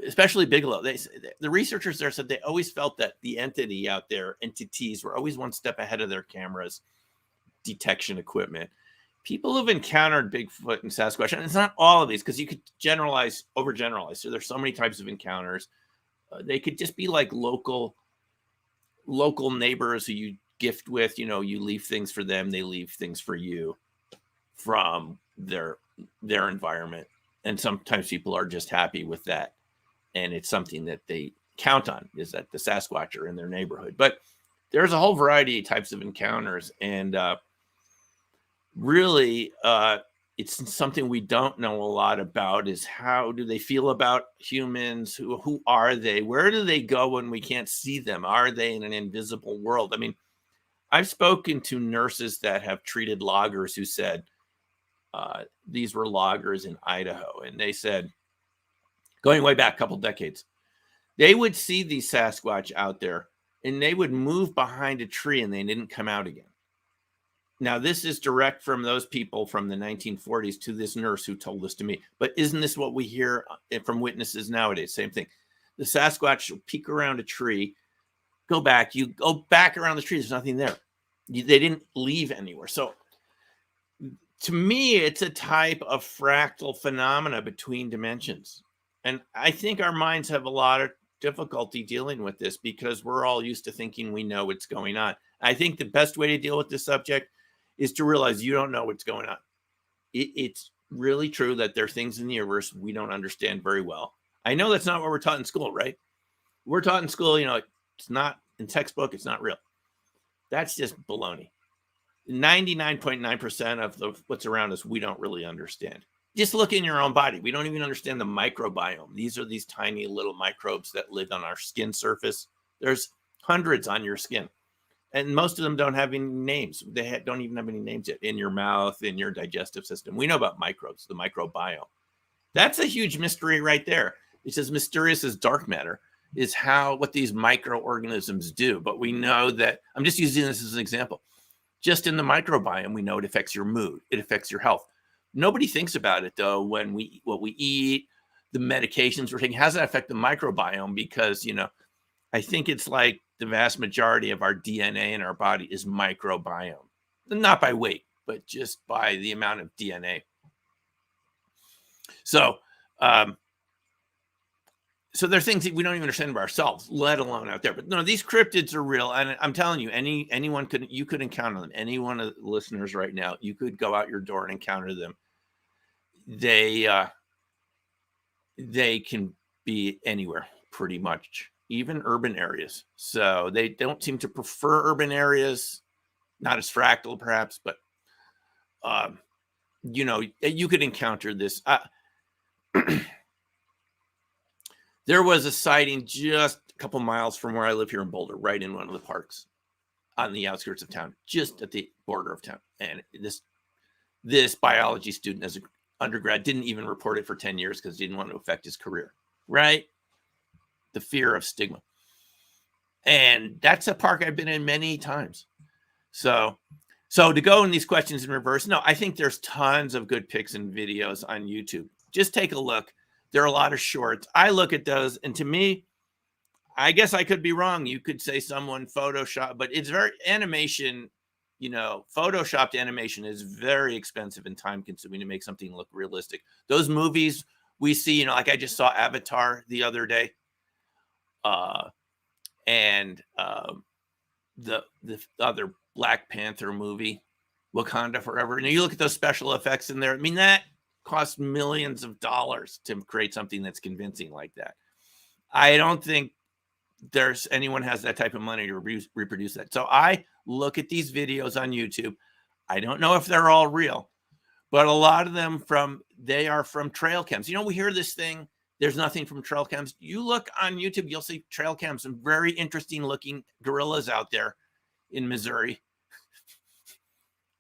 especially Bigelow, the researchers there said they always felt that the entities were always one step ahead of their cameras, detection equipment. People have encountered Bigfoot and Sasquatch, and it's not all of these, because you could overgeneralize. So there's so many types of encounters. They could just be like local neighbors who you gift with. You know, you leave things for them, they leave things for you from their environment. And sometimes people are just happy with that, and it's something that they count on, is that the Sasquatch are in their neighborhood. But there's a whole variety of types of encounters, and really, it's something we don't know a lot about, is how do they feel about humans? Who are they? Where do they go when we can't see them? Are they in an invisible world? I mean, I've spoken to nurses that have treated loggers who said, these were loggers in Idaho, and they said, going way back a couple decades, they would see these Sasquatch out there, and they would move behind a tree, and they didn't come out again. Now, this is direct from those people from the 1940s to this nurse who told this to me. But isn't this what we hear from witnesses nowadays? Same thing. The Sasquatch will peek around a tree, go back. You go back around the tree, there's nothing there. They didn't leave anywhere. So to me, it's a type of fractal phenomena between dimensions. And I think our minds have a lot of difficulty dealing with this because we're all used to thinking we know what's going on. I think the best way to deal with this subject is to realize you don't know what's going on. It's really true that there are things in the universe we don't understand very well. I know that's not what we're taught in school, right? We're taught in school, you know, it's not in textbook, it's not real. That's just baloney. 99.9% of what's around us, we don't really understand. Just look in your own body. We don't even understand the microbiome. These are these tiny little microbes that live on our skin surface. There's hundreds on your skin. And most of them don't have any names. They don't even have any names yet. In your mouth, in your digestive system. We know about microbes, the microbiome. That's a huge mystery right there. It's as mysterious as dark matter, is what these microorganisms do. But we know that, I'm just using this as an example. Just in the microbiome, we know it affects your mood. It affects your health. Nobody thinks about it, though, when what we eat, the medications we're taking. How does that affect the microbiome? Because, you know, I think it's like the vast majority of our DNA in our body is microbiome. Not by weight, but just by the amount of DNA. So, so there are things that we don't even understand about ourselves, let alone out there. But no, these cryptids are real. And I'm telling you, you could encounter them. Any one of the listeners right now, you could go out your door and encounter them. They can be anywhere, pretty much, even urban areas. So they don't seem to prefer urban areas, not as fractal perhaps, but you know, you could encounter this. There was a sighting just a couple miles from where I live here in Boulder, right in one of the parks on the outskirts of town, just at the border of town. And this biology student, as an undergrad, didn't even report it for 10 years because he didn't want to affect his career, right? The fear of stigma. And that's a park I've been in many times. So So to go in these questions in reverse, no, I think there's tons of good pics and videos on YouTube. Just take a look. There are a lot of shorts. I look at those, and to me, I guess I could be wrong. You could say someone Photoshop, but it's very animation, Photoshopped animation is very expensive and time consuming to make something look realistic. Those movies we see, like I just saw Avatar the other day. And the other Black Panther movie, Wakanda Forever. And you look at those special effects in there. I mean, that cost millions of dollars to create something that's convincing like that. I don't think there's anyone has that type of money to reproduce that. So I look at these videos on YouTube. I don't know if they're all real, but a lot of them they are from trail cams. We hear this thing, there's nothing from trail cams. You look on YouTube, you'll see trail cams, some very interesting looking gorillas out there in Missouri.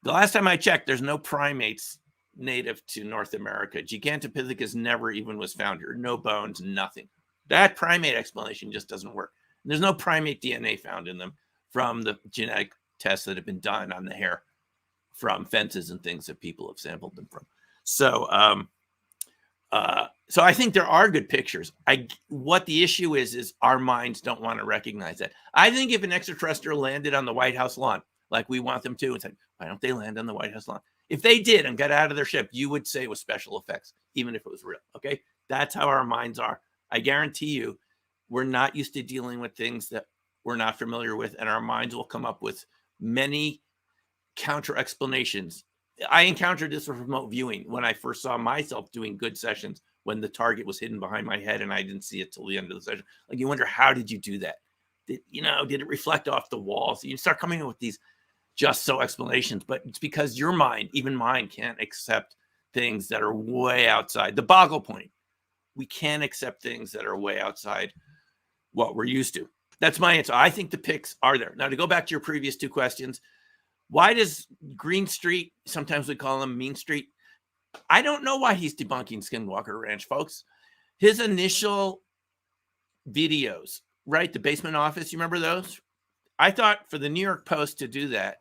The last time I checked, there's no primates native to North America. Gigantopithecus never even was found here. No bones, nothing. That primate explanation just doesn't work. And there's no primate DNA found in them from the genetic tests that have been done on the hair from fences and things that people have sampled them from. So, so I think there are good pictures. What the issue is our minds don't want to recognize that. I think if an extraterrestrial landed on the White House lawn, like we want them to, and said, why don't they land on the White House lawn? If they did and got out of their ship, you would say it was special effects, even if it was real. Okay. That's how our minds are. I guarantee you, we're not used to dealing with things that we're not familiar with, and our minds will come up with many counter explanations. I encountered this with remote viewing when I first saw myself doing good sessions when the target was hidden behind my head and I didn't see it till the end of the session. Like, you wonder, how did you do that? Did it reflect off the wall? So you start coming up with these just so explanations, but it's because your mind, even mine, can't accept things that are way outside the boggle point. We can't accept things that are way outside what we're used to. That's my answer. I think the pics are there. Now, to go back to your previous two questions, why does Green Street, sometimes we call him Mean Street, I don't know why he's debunking Skinwalker Ranch, folks. His initial videos, right? The basement office, you remember those? I thought for the New York Post to do that,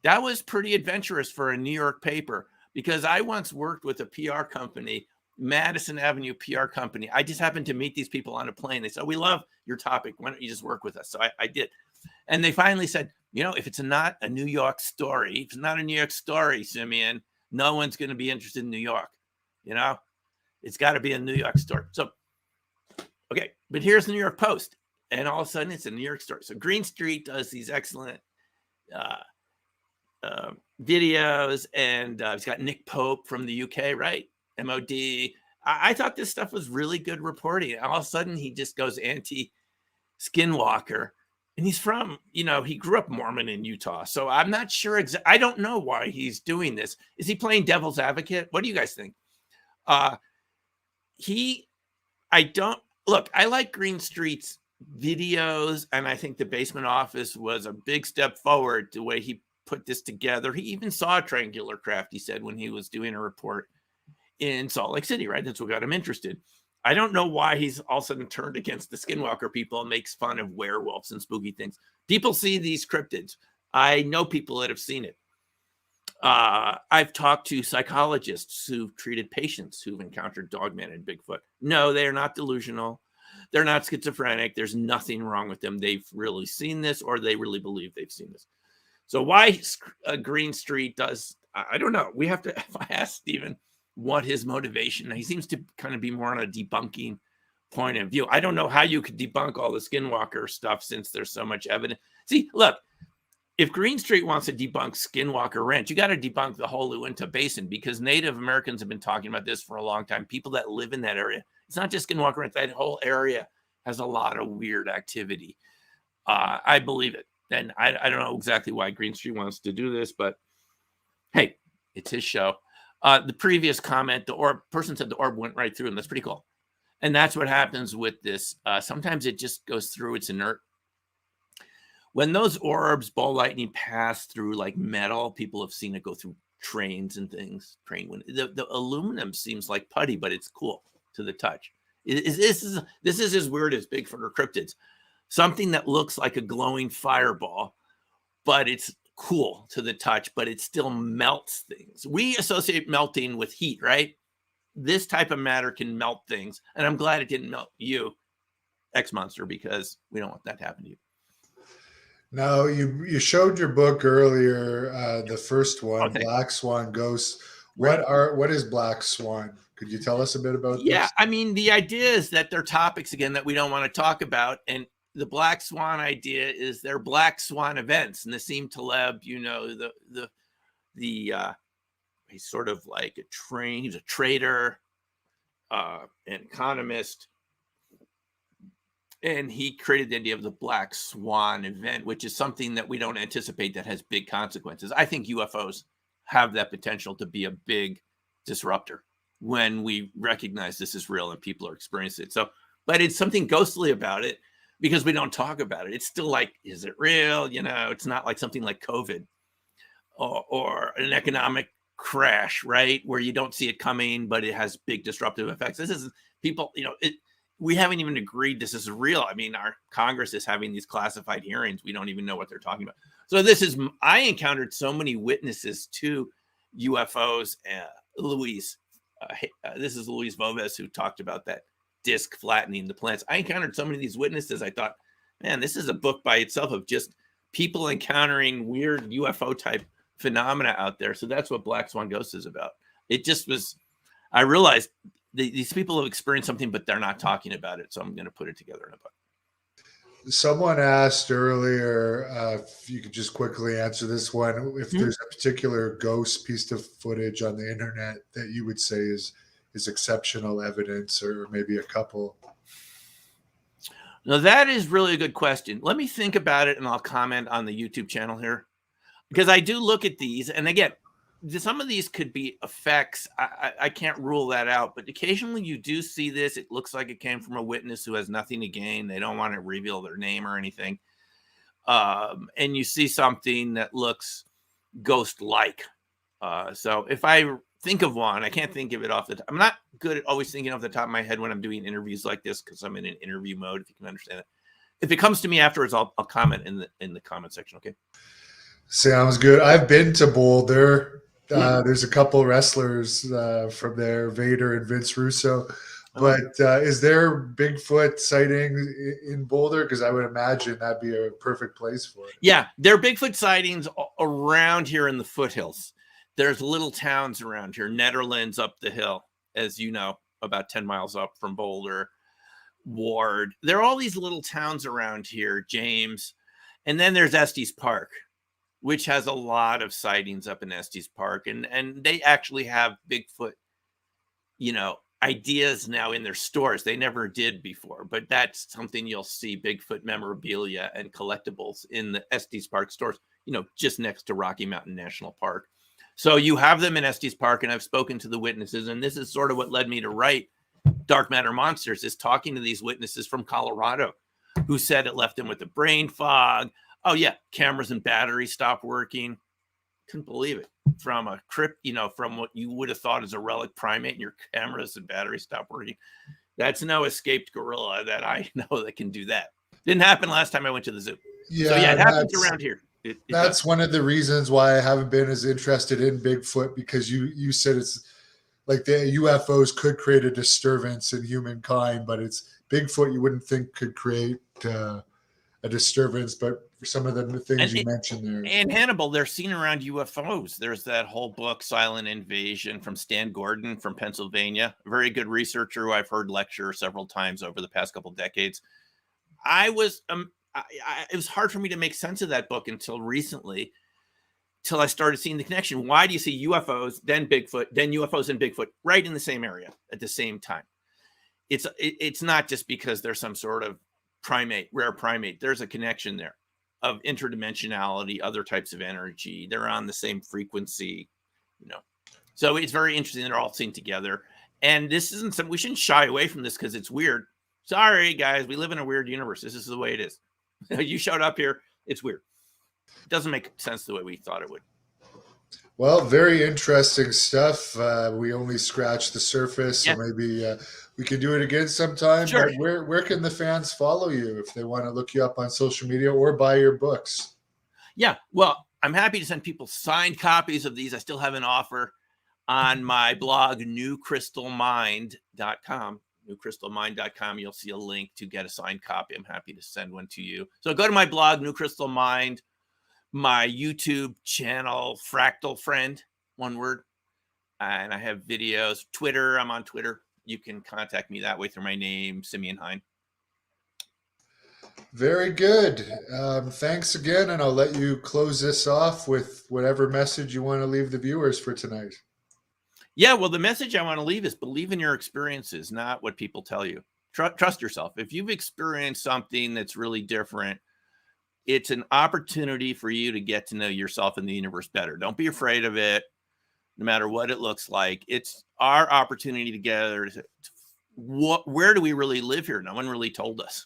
that was pretty adventurous for a New York paper, because I once worked with a PR company, Madison Avenue PR company. I just happened to meet these people on a plane. They said, we love your topic. Why don't you just work with us? So I did. And they finally said, if it's not a New York story, if it's not a New York story, Simeon, no one's going to be interested in New York. It's got to be a New York story. So, okay, but here's the New York Post. And all of a sudden it's a New York story. So Green Street does these excellent videos, and it's got Nick Pope from the UK, right? MOD. I thought this stuff was really good reporting. All of a sudden he just goes anti-Skinwalker. And he's from, he grew up Mormon in Utah. So I'm not sure. I don't know why he's doing this. Is he playing devil's advocate? What do you guys think? I like Green Street's videos. And I think the basement office was a big step forward the way he put this together. He even saw a triangular craft, he said, when he was doing a report in Salt Lake City, right? That's what got him interested. I don't know why he's all of a sudden turned against the Skinwalker people and makes fun of werewolves and spooky things. People see these cryptids. I know people that have seen it. I've talked to psychologists who've treated patients who've encountered Dogman and Bigfoot. No, they are not delusional. They're not schizophrenic. There's nothing wrong with them. They've really seen this, or they really believe they've seen this. So why Green Street does, I don't know. We have to, if I ask Stephen what his motivation, he seems to kind of be more on a debunking point of view. I don't know how you could debunk all the Skinwalker stuff since there's so much evidence. See, look, if Green Street wants to debunk Skinwalker Ranch, you got to debunk the whole Uinta Basin, because Native Americans have been talking about this for a long time. People that live in that area. It's not just Skinwalker Ranch. That whole area has a lot of weird activity. I believe it. And I don't know exactly why Green Street wants to do this, but hey, it's his show. The previous comment, the person said the orb went right through him. That's pretty cool. And that's what happens with this. Sometimes it just goes through. It's inert. When those orbs, ball lightning, pass through like metal, people have seen it go through trains and things. The aluminum seems like putty, but it's cool to the touch. This is as weird as Bigfoot or cryptids. Something that looks like a glowing fireball, but it's cool to the touch, but it still melts things. We associate melting with heat, right? This type of matter can melt things. And I'm glad it didn't melt you, X Monster, because we don't want that to happen to you.
Now, you showed your book earlier, the first one,
Okay.
Black Swan Ghosts.
Right.
What is Black Swan? Could you tell us a bit about
Yeah,
this?
I mean, the idea is that they're topics again that we don't want to talk about, and the Black Swan idea is they're Black Swan events. And Nassim Taleb, you know, he's sort of like he's a trader, an economist, and he created the idea of the Black Swan event, which is something that we don't anticipate that has big consequences. I think UFOs have that potential to be a big disruptor when we recognize this is real and people are experiencing it. So, but it's something ghostly about it because we don't talk about it. It's still like, is it real? You know, it's not like something like COVID or an economic crash, right? Where you don't see it coming, but it has big disruptive effects. This is people, you know, we haven't even agreed this is real. I mean, our Congress is having these classified hearings. We don't even know what they're talking about. So I encountered so many witnesses to UFOs. This is Luis Voves who talked about that disc flattening the planets. I encountered so many of these witnesses. I thought, man, this is a book by itself of just people encountering weird UFO type phenomena out there. So that's what Black Swan Ghost is about. It just was, I realized these people have experienced something, but they're not talking about it. So I'm going to put it together in a book.
Someone asked earlier if you could just quickly answer this one. If there's a particular ghost piece of footage on the internet that you would say is exceptional evidence, or maybe a couple.
Now, that is really a good question. Let me think about it and I'll comment on the YouTube channel here, because I do look at these. And again, some of these could be effects. I can't rule that out, but occasionally you do see this. It looks like it came from a witness who has nothing to gain. They don't want to reveal their name or anything. And you see something that looks ghost-like. So if I think of one, I can't think of it off the top. I'm not good at always thinking off the top of my head when I'm doing interviews like this, because I'm in an interview mode, if you can understand it. If it comes to me afterwards, I'll comment in the comment section. Okay.
Sounds good. I've been to Boulder. There's a couple wrestlers from there, Vader and Vince Russo. But is there Bigfoot sightings in Boulder? Because I would imagine that'd be a perfect place for it.
Yeah, there are Bigfoot sightings around here in the foothills. There's little towns around here. Netherlands up the hill, as you know, about 10 miles up from Boulder. Ward. There are all these little towns around here, James. And then there's Estes Park, which has a lot of sightings up in Estes Park. And they actually have Bigfoot, ideas now in their stores. They never did before, but that's something you'll see, Bigfoot memorabilia and collectibles in the Estes Park stores, just next to Rocky Mountain National Park. So you have them in Estes Park, and I've spoken to the witnesses, and this is sort of what led me to write Dark Matter Monsters, is talking to these witnesses from Colorado who said it left them with a brain fog. Oh yeah, cameras and batteries stopped working. Couldn't believe it. From a from what you would have thought is a relic primate, and your cameras and batteries stopped working. That's no escaped gorilla that I know that can do that. Didn't happen last time I went to the zoo.
Yeah,
so yeah, it happens around here.
That's one of the reasons why I haven't been as interested in Bigfoot, because you said it's like the UFOs could create a disturbance in humankind, but it's Bigfoot you wouldn't think could create a disturbance, but for some of the things you mentioned there.
And Hannibal, they're seen around UFOs. There's that whole book, Silent Invasion, from Stan Gordon from Pennsylvania, a very good researcher who I've heard lecture several times over the past couple of decades. It was hard for me to make sense of that book until recently, till I started seeing the connection. Why do you see UFOs, then Bigfoot, then UFOs and Bigfoot right in the same area at the same time? It's not just because there's some sort of rare primate. There's a connection there of interdimensionality, other types of energy. They're on the same frequency, So it's very interesting. They're all seen together. And this isn't something, we shouldn't shy away from this because it's weird. Sorry, guys, we live in a weird universe. This is the way it is. You showed up here. It's weird. It doesn't make sense the way we thought it would.
Well, very interesting stuff. We only scratched the surface, so maybe we can do it again sometime.
Sure.
But where can the fans follow you if they want to look you up on social media or buy your books?
Yeah, well, I'm happy to send people signed copies of these. I still have an offer on my blog, newcrystalmind.com. Newcrystalmind.com. You'll see a link to get a signed copy. I'm happy to send one to you. So go to my blog, New Crystal Mind, my YouTube channel, Fractal Friend, one word. And I have videos. Twitter, I'm on Twitter. You can contact me that way through my name, Simeon Hein.
Very good. Thanks again, and I'll let you close this off with whatever message you want to leave the viewers for tonight.
Yeah, well, the message I want to leave is believe in your experiences, not what people tell you. Trust yourself. If you've experienced something that's really different, it's an opportunity for you to get to know yourself and the universe better. Don't be afraid of it, no matter what it looks like. It's our opportunity together. Where do we really live here? No one really told us.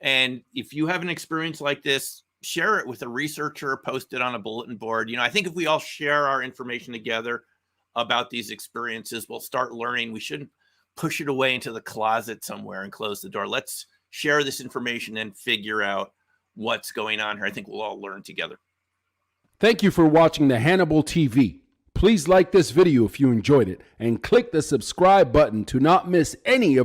And if you have an experience like this, share it with a researcher, post it on a bulletin board. I think if we all share our information together about these experiences, we'll start learning. We shouldn't push it away into the closet somewhere and close the door. Let's share this information and figure out what's going on here. I think we'll all learn together.
Thank you for watching the Hannibal TV. Please like this video if you enjoyed it and click the subscribe button to not miss any of